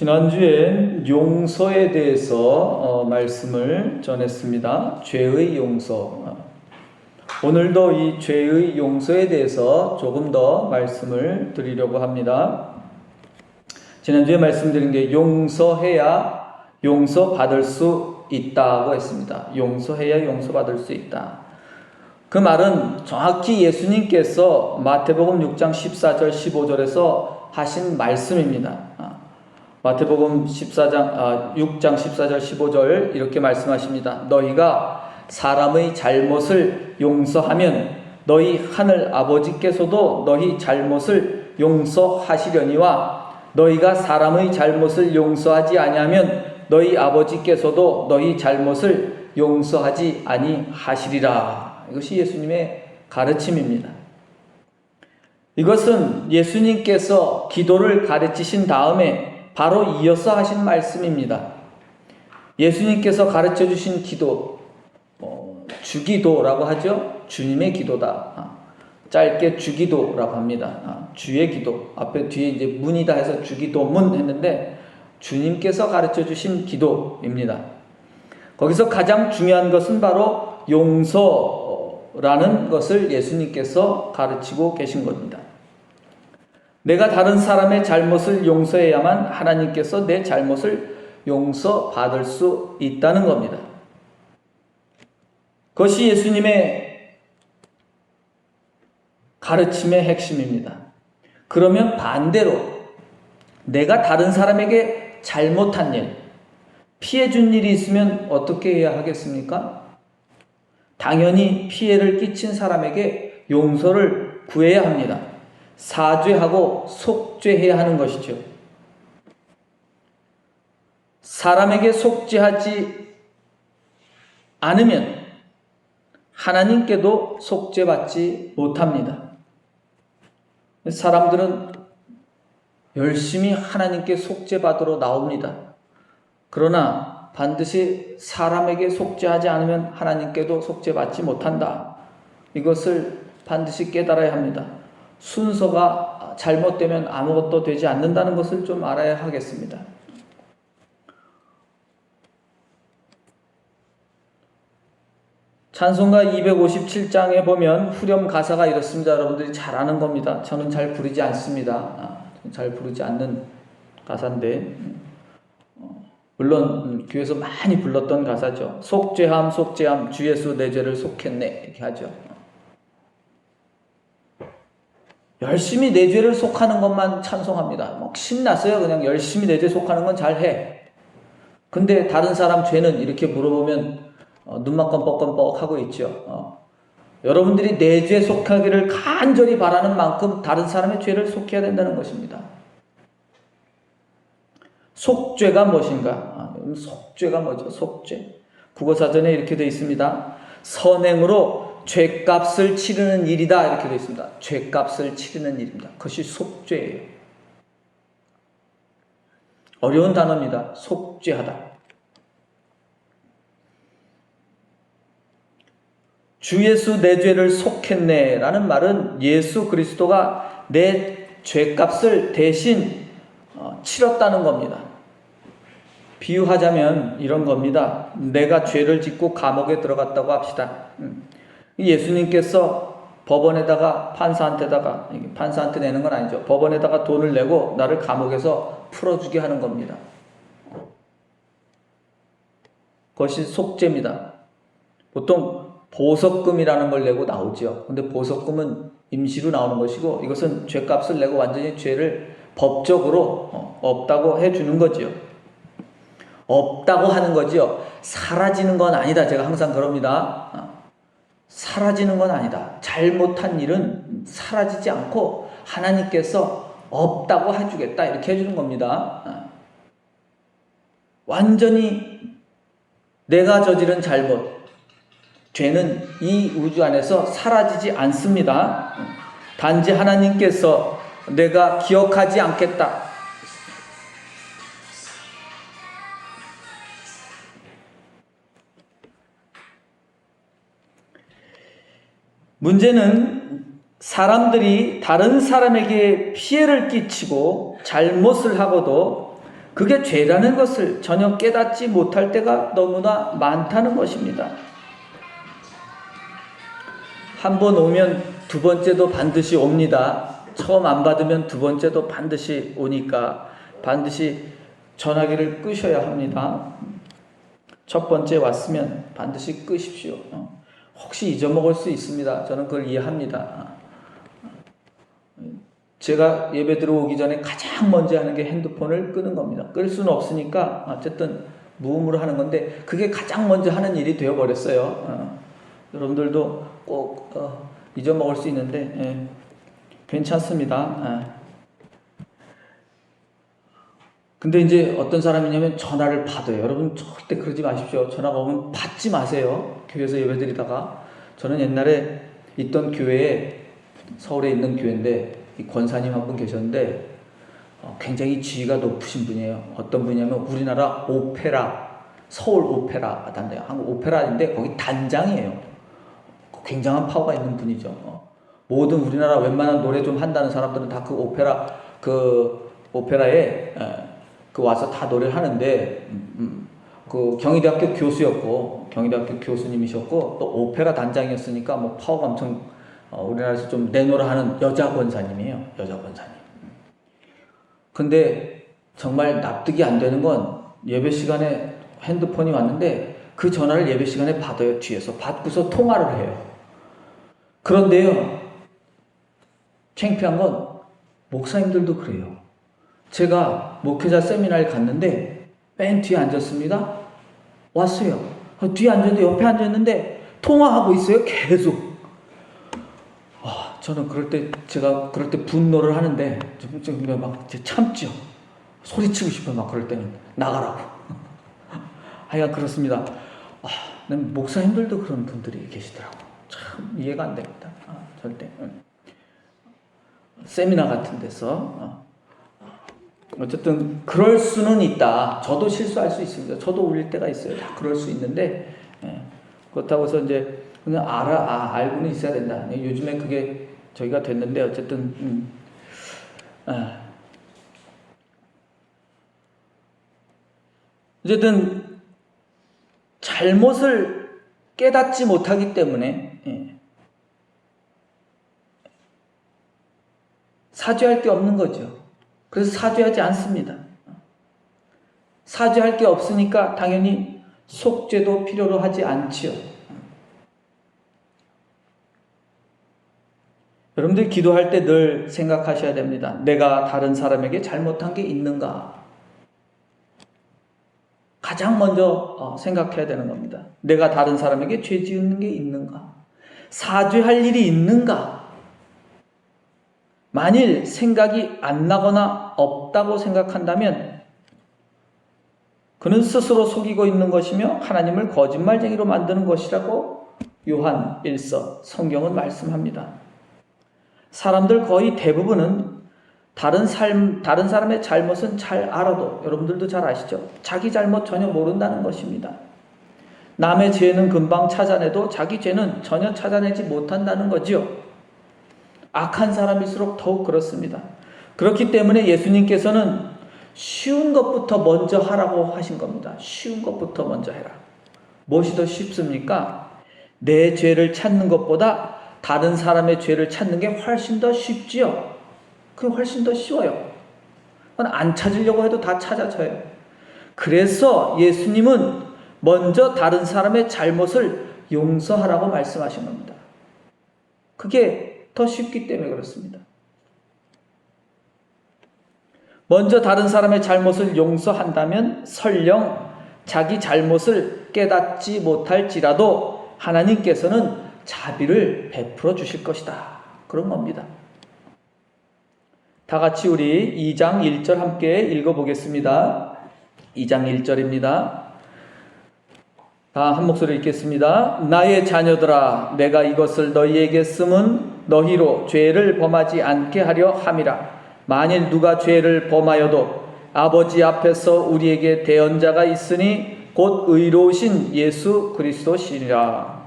지난주엔 용서에 대해서 말씀을 전했습니다. 죄의 용서. 오늘도 이 죄의 용서에 대해서 조금 더 말씀을 드리려고 합니다. 지난주에 말씀드린 게 용서해야 용서받을 수 있다고 했습니다. 용서해야 용서받을 수 있다. 그 말은 정확히 예수님께서 마태복음 6장 14절 15절에서 하신 말씀입니다. 마태복음 6장 14절 15절 이렇게 말씀하십니다. 너희가 사람의 잘못을 용서하면 너희 하늘 아버지께서도 너희 잘못을 용서하시려니와 너희가 사람의 잘못을 용서하지 아니하면 너희 아버지께서도 너희 잘못을 용서하지 아니하시리라. 이것이 예수님의 가르침입니다. 이것은 예수님께서 기도를 가르치신 다음에 바로 이어서 하신 말씀입니다. 예수님께서 가르쳐 주신 기도, 주기도라고 하죠. 주님의 기도다. 짧게 주기도라고 합니다. 주의 기도. 앞에 뒤에 이제 문이다 해서 주기도문 했는데 주님께서 가르쳐 주신 기도입니다. 거기서 가장 중요한 것은 바로 용서라는 것을 예수님께서 가르치고 계신 겁니다. 내가 다른 사람의 잘못을 용서해야만 하나님께서 내 잘못을 용서받을 수 있다는 겁니다. 그것이 예수님의 가르침의 핵심입니다. 그러면 반대로 내가 다른 사람에게 잘못한 일, 피해 준 일이 있으면 어떻게 해야 하겠습니까? 당연히 피해를 끼친 사람에게 용서를 구해야 합니다. 사죄하고 속죄해야 하는 것이죠. 사람에게 속죄하지 않으면 하나님께도 속죄받지 못합니다. 사람들은 열심히 하나님께 속죄받으러 나옵니다. 그러나 반드시 사람에게 속죄하지 않으면 하나님께도 속죄받지 못한다. 이것을 반드시 깨달아야 합니다. 순서가 잘못되면 아무것도 되지 않는다는 것을 좀 알아야 하겠습니다. 찬송가 257장에 보면 후렴 가사가 이렇습니다. 여러분들이 잘 아는 겁니다. 저는 잘 부르지 않습니다. 잘 부르지 않는 가사인데 물론 교회에서 많이 불렀던 가사죠. 속죄함 속죄함 주 예수 내 죄를 속했네 이렇게 하죠. 열심히 내 죄를 속하는 것만 찬송합니다. 막 신났어요. 그냥 열심히 내 죄 속하는 건 잘해. 근데 다른 사람 죄는 이렇게 물어보면 눈만 껌뻑껌뻑 하고 있죠. 여러분들이 내 죄 속하기를 간절히 바라는 만큼 다른 사람의 죄를 속해야 된다는 것입니다. 속죄가 무엇인가? 속죄가 뭐죠? 속죄. 국어사전에 이렇게 되어 있습니다. 선행으로 죄값을 치르는 일이다 이렇게 되어 있습니다. 죄값을 치르는 일입니다. 그것이 속죄예요. 어려운 단어입니다. 속죄하다. 주 예수 내 죄를 속했네 라는 말은 예수 그리스도가 내 죄값을 대신 치렀다는 겁니다. 비유하자면 이런 겁니다. 내가 죄를 짓고 감옥에 들어갔다고 합시다. 예수님께서 법원에다가 판사한테 내는 건 아니죠. 법원에다가 돈을 내고 나를 감옥에서 풀어주게 하는 겁니다. 그것이 속죄입니다. 보통 보석금이라는 걸 내고 나오죠. 근데 보석금은 임시로 나오는 것이고 이것은 죄값을 내고 완전히 죄를 법적으로 없다고 해주는 거죠. 없다고 하는 거죠. 사라지는 건 아니다. 제가 항상 그럽니다. 사라지는 건 아니다. 잘못한 일은 사라지지 않고 하나님께서 없다고 해주겠다. 이렇게 해주는 겁니다. 완전히 내가 저지른 잘못, 죄는 이 우주 안에서 사라지지 않습니다. 단지 하나님께서 내가 기억하지 않겠다. 문제는 사람들이 다른 사람에게 피해를 끼치고 잘못을 하고도 그게 죄라는 것을 전혀 깨닫지 못할 때가 너무나 많다는 것입니다. 한 번 오면 두 번째도 반드시 옵니다. 처음 안 받으면 두 번째도 반드시 오니까 반드시 전화기를 끄셔야 합니다. 첫 번째 왔으면 반드시 끄십시오. 혹시 잊어먹을 수 있습니다. 저는 그걸 이해합니다. 제가 예배 들어오기 전에 가장 먼저 하는 게 핸드폰을 끄는 겁니다. 끌 수는 없으니까 어쨌든 무음으로 하는 건데 그게 가장 먼저 하는 일이 되어버렸어요. 여러분들도 꼭 잊어먹을 수 있는데 괜찮습니다. 근데 이제 어떤 사람이냐면 전화를 받아요. 여러분 절대 그러지 마십시오. 전화가 오면 받지 마세요. 교회에서 예배드리다가 저는 옛날에 있던 교회에 서울에 있는 교회인데 이 권사님 한 분 계셨는데 굉장히 지위가 높으신 분이에요. 어떤 분이냐면 우리나라 오페라 서울 오페라 단장 한국 오페라인데 거기 단장이에요. 굉장한 파워가 있는 분이죠. 모든 우리나라 웬만한 노래 좀 한다는 사람들은 다 그 오페라에 와서 다 노래를 하는데 그 경희대학교 교수였고 경희대학교 교수님이셨고 또 오페라 단장이었으니까 뭐 파워가 엄청 우리나라에서 좀 내노라 하는 여자 권사님이에요. 여자 권사님. 근데 정말 납득이 안 되는 건 예배 시간에 핸드폰이 왔는데 그 전화를 예배 시간에 받아요. 뒤에서 받고서 통화를 해요. 그런데요, 창피한 건 목사님들도 그래요. 제가 목회자 세미나를 갔는데 맨 뒤에 앉았습니다. 왔어요. 뒤에 앉았는데 옆에 앉았는데 통화하고 있어요. 계속. 저는 제가 그럴 때 분노를 하는데 막 참죠. 소리치고 싶어요. 막 그럴 때는 나가라고. 하여간 그렇습니다. 목사님들도 그런 분들이 계시더라고. 참 이해가 안 됩니다. 절대. 세미나 같은 데서 어쨌든 그럴 수는 있다. 저도 실수할 수 있습니다. 저도 울릴 때가 있어요. 다 그럴 수 있는데 그렇다고 해서 이제 그냥 알고는 있어야 된다. 요즘에 그게 저희가 됐는데 어쨌든 어쨌든 잘못을 깨닫지 못하기 때문에 사죄할 게 없는 거죠. 그래서 사죄하지 않습니다. 사죄할 게 없으니까 당연히 속죄도 필요로 하지 않지요. 여러분들 기도할 때 늘 생각하셔야 됩니다. 내가 다른 사람에게 잘못한 게 있는가? 가장 먼저 생각해야 되는 겁니다. 내가 다른 사람에게 죄 지은 게 있는가? 사죄할 일이 있는가? 만일 생각이 안 나거나 없다고 생각한다면 그는 스스로 속이고 있는 것이며 하나님을 거짓말쟁이로 만드는 것이라고 요한 1서 성경은 말씀합니다. 사람들 거의 대부분은 다른 사람의 잘못은 잘 알아도 여러분들도 잘 아시죠? 자기 잘못 전혀 모른다는 것입니다. 남의 죄는 금방 찾아내도 자기 죄는 전혀 찾아내지 못한다는 거지요. 악한 사람일수록 더욱 그렇습니다. 그렇기 때문에 예수님께서는 쉬운 것부터 먼저 하라고 하신 겁니다. 쉬운 것부터 먼저 해라. 무엇이 더 쉽습니까? 내 죄를 찾는 것보다 다른 사람의 죄를 찾는 게 훨씬 더 쉽지요. 그게 훨씬 더 쉬워요. 안 찾으려고 해도 다 찾아져요. 그래서 예수님은 먼저 다른 사람의 잘못을 용서하라고 말씀하신 겁니다. 그게 더 쉽기 때문에 그렇습니다. 먼저 다른 사람의 잘못을 용서한다면 설령 자기 잘못을 깨닫지 못할지라도 하나님께서는 자비를 베풀어 주실 것이다. 그런 겁니다. 다 같이 우리 2장 1절 함께 읽어보겠습니다. 2장 1절입니다. 다 한 목소리 읽겠습니다. 나의 자녀들아, 내가 이것을 너희에게 쓰면 너희로 죄를 범하지 않게 하려 함이라. 만일 누가 죄를 범하여도 아버지 앞에서 우리에게 대언자가 있으니 곧 의로우신 예수 그리스도시니라.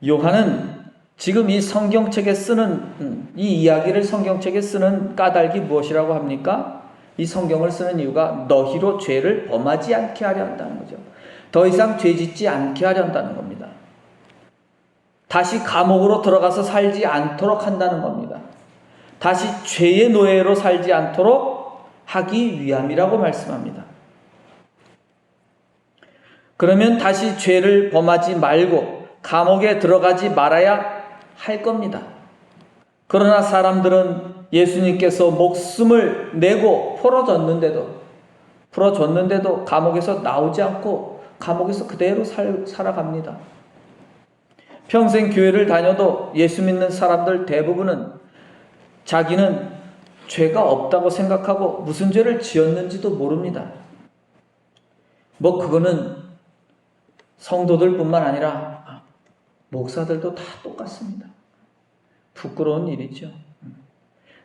요한은 지금 이 성경책에 쓰는 이 이야기를 성경책에 쓰는 까닭이 무엇이라고 합니까? 이 성경을 쓰는 이유가 너희로 죄를 범하지 않게 하려 한다는 거죠. 더 이상 죄 짓지 않게 하려 한다는 겁니다. 다시 감옥으로 들어가서 살지 않도록 한다는 겁니다. 다시 죄의 노예로 살지 않도록 하기 위함이라고 말씀합니다. 그러면 다시 죄를 범하지 말고 감옥에 들어가지 말아야 할 겁니다. 그러나 사람들은 예수님께서 목숨을 내고 풀어줬는데도 감옥에서 나오지 않고 감옥에서 그대로 살아갑니다. 평생 교회를 다녀도 예수 믿는 사람들 대부분은 자기는 죄가 없다고 생각하고 무슨 죄를 지었는지도 모릅니다. 그거는 성도들뿐만 아니라 목사들도 다 똑같습니다. 부끄러운 일이죠.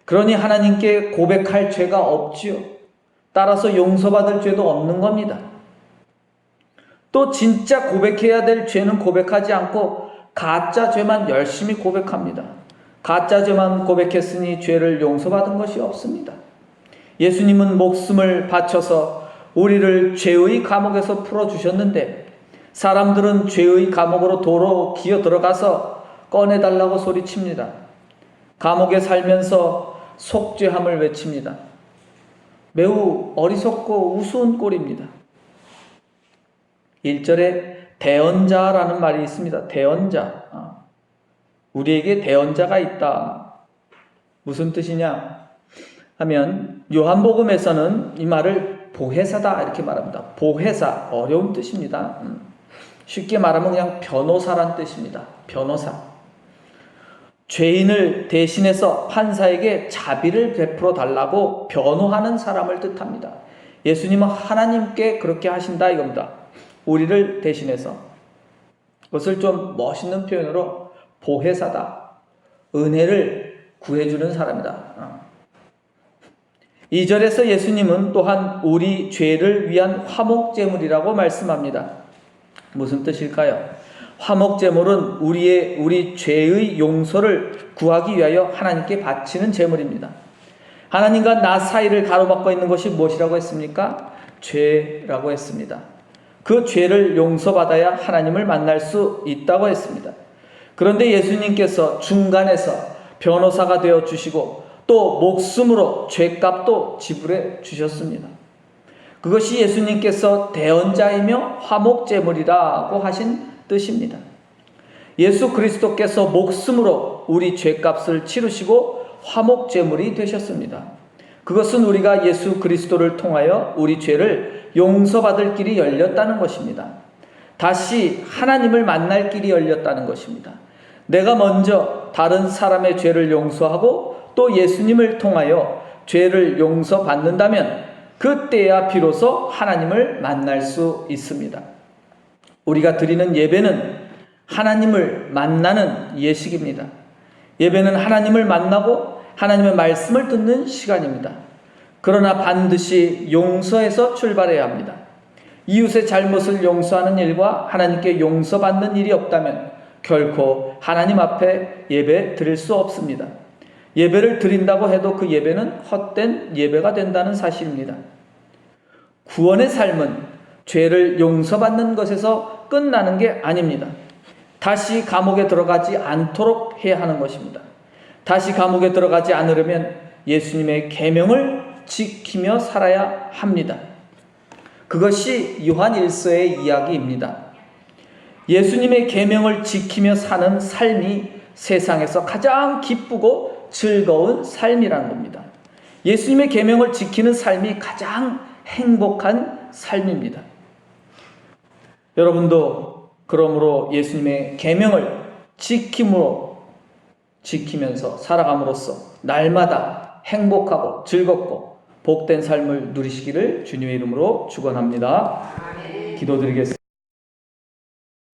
그러니 하나님께 고백할 죄가 없지요. 따라서 용서받을 죄도 없는 겁니다. 또 진짜 고백해야 될 죄는 고백하지 않고 가짜 죄만 열심히 고백합니다. 가짜 죄만 고백했으니 죄를 용서받은 것이 없습니다. 예수님은 목숨을 바쳐서 우리를 죄의 감옥에서 풀어주셨는데 사람들은 죄의 감옥으로 도로 기어 들어가서 꺼내달라고 소리칩니다. 감옥에 살면서 속죄함을 외칩니다. 매우 어리석고 우스운 꼴입니다. 1절에 대언자라는 말이 있습니다. 대언자. 우리에게 대언자가 있다. 무슨 뜻이냐 하면 요한복음에서는 이 말을 보혜사다 이렇게 말합니다. 보혜사, 어려운 뜻입니다. 쉽게 말하면 그냥 변호사란 뜻입니다. 변호사. 죄인을 대신해서 판사에게 자비를 베풀어 달라고 변호하는 사람을 뜻합니다. 예수님은 하나님께 그렇게 하신다 이겁니다. 우리를 대신해서. 그것을 좀 멋있는 표현으로 보혜사다. 은혜를 구해주는 사람이다. 2절에서 예수님은 또한 우리 죄를 위한 화목제물이라고 말씀합니다. 무슨 뜻일까요? 화목제물은 우리 죄의 용서를 구하기 위하여 하나님께 바치는 제물입니다. 하나님과 나 사이를 가로막고 있는 것이 무엇이라고 했습니까? 죄라고 했습니다. 그 죄를 용서받아야 하나님을 만날 수 있다고 했습니다. 그런데 예수님께서 중간에서 변호사가 되어 주시고 또 목숨으로 죄값도 지불해 주셨습니다. 그것이 예수님께서 대언자이며 화목제물이라고 하신 뜻입니다. 예수 그리스도께서 목숨으로 우리 죄값을 치르시고 화목제물이 되셨습니다. 그것은 우리가 예수 그리스도를 통하여 우리 죄를 용서받을 길이 열렸다는 것입니다. 다시 하나님을 만날 길이 열렸다는 것입니다. 내가 먼저 다른 사람의 죄를 용서하고 또 예수님을 통하여 죄를 용서받는다면 그때야 비로소 하나님을 만날 수 있습니다. 우리가 드리는 예배는 하나님을 만나는 예식입니다. 예배는 하나님을 만나고 하나님의 말씀을 듣는 시간입니다. 그러나 반드시 용서에서 출발해야 합니다. 이웃의 잘못을 용서하는 일과 하나님께 용서받는 일이 없다면 결코 하나님 앞에 예배 드릴 수 없습니다. 예배를 드린다고 해도 그 예배는 헛된 예배가 된다는 사실입니다. 구원의 삶은 죄를 용서받는 것에서 끝나는 게 아닙니다. 다시 감옥에 들어가지 않도록 해야 하는 것입니다. 다시 감옥에 들어가지 않으려면 예수님의 계명을 지키며 살아야 합니다. 그것이 요한 1서의 이야기입니다. 예수님의 계명을 지키며 사는 삶이 세상에서 가장 기쁘고 즐거운 삶이라는 겁니다. 예수님의 계명을 지키는 삶이 가장 행복한 삶입니다. 여러분도 그러므로 예수님의 계명을 지키면서 살아감으로써 날마다 행복하고 즐겁고 복된 삶을 누리시기를 주님의 이름으로 축원합니다. 기도드리겠습니다.